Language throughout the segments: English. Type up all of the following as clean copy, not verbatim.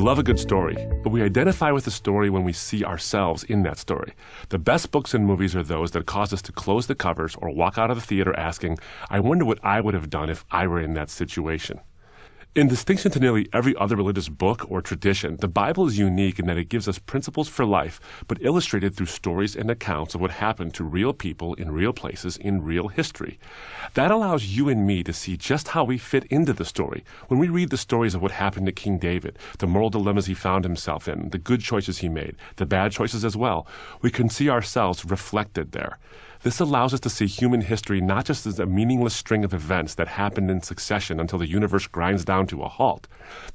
love a good story, but we identify with the story when we see ourselves in that story. The best books and movies are those that cause us to close the covers or walk out of the theater asking, I wonder what I would have done if I were in that situation. In distinction to nearly every other religious book or tradition, the Bible is unique in that it gives us principles for life, but illustrated through stories and accounts of what happened to real people in real places in real history. That allows you and me to see just how we fit into the story. When we read the stories of what happened to King David, the moral dilemmas he found himself in, the good choices he made, the bad choices as well, we can see ourselves reflected there. This allows us to see human history not just as a meaningless string of events that happened in succession until the universe grinds down to a halt.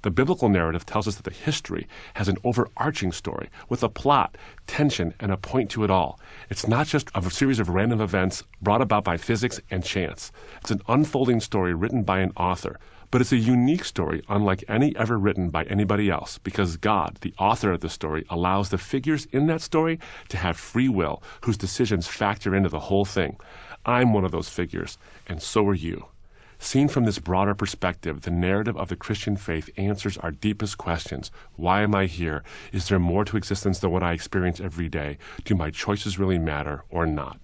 The biblical narrative tells us that the history has an overarching story with a plot, tension, and a point to it all. It's not just a series of random events brought about by physics and chance. It's an unfolding story written by an author. But it's a unique story, unlike any ever written by anybody else, because God, the author of the story, allows the figures in that story to have free will, whose decisions factor into the whole thing. I'm one of those figures, and so are you. Seen from this broader perspective, the narrative of the Christian faith answers our deepest questions. Why am I here? Is there more to existence than what I experience every day? Do my choices really matter or not?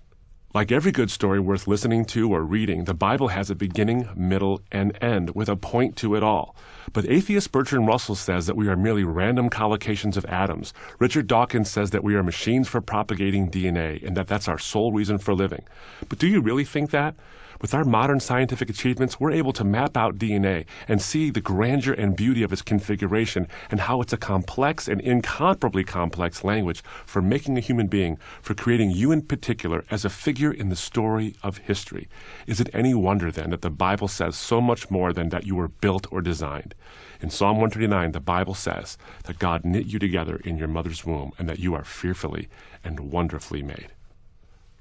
Like every good story worth listening to or reading, the Bible has a beginning, middle, and end with a point to it all. But atheist Bertrand Russell says that we are merely random collocations of atoms. Richard Dawkins says that we are machines for propagating DNA and that that's our sole reason for living. But do you really think that? With our modern scientific achievements, we're able to map out DNA and see the grandeur and beauty of its configuration and how it's a complex and incomparably complex language for making a human being, for creating you in particular as a figure in the story of history. Is it any wonder then that the Bible says so much more than that you were built or designed? In Psalm 139, the Bible says that God knit you together in your mother's womb and that you are fearfully and wonderfully made.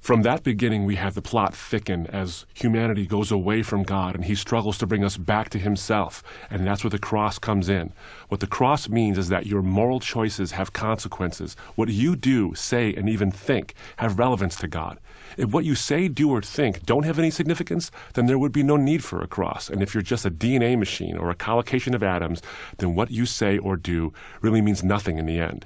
From that beginning, we have the plot thicken as humanity goes away from God and he struggles to bring us back to himself. And that's where the cross comes in. What the cross means is that your moral choices have consequences. What you do, say, and even think have relevance to God. If what you say, do, or think don't have any significance, then there would be no need for a cross. And if you're just a DNA machine or a collocation of atoms, then what you say or do really means nothing in the end.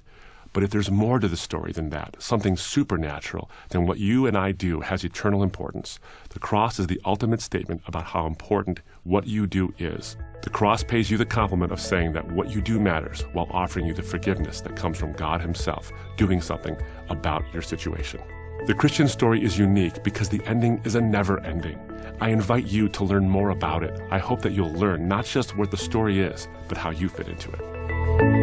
But if there's more to the story than that, something supernatural, then what you and I do has eternal importance. The cross is the ultimate statement about how important what you do is. The cross pays you the compliment of saying that what you do matters while offering you the forgiveness that comes from God himself, doing something about your situation. The Christian story is unique because the ending is a never ending. I invite you to learn more about it. I hope that you'll learn not just what the story is, but how you fit into it.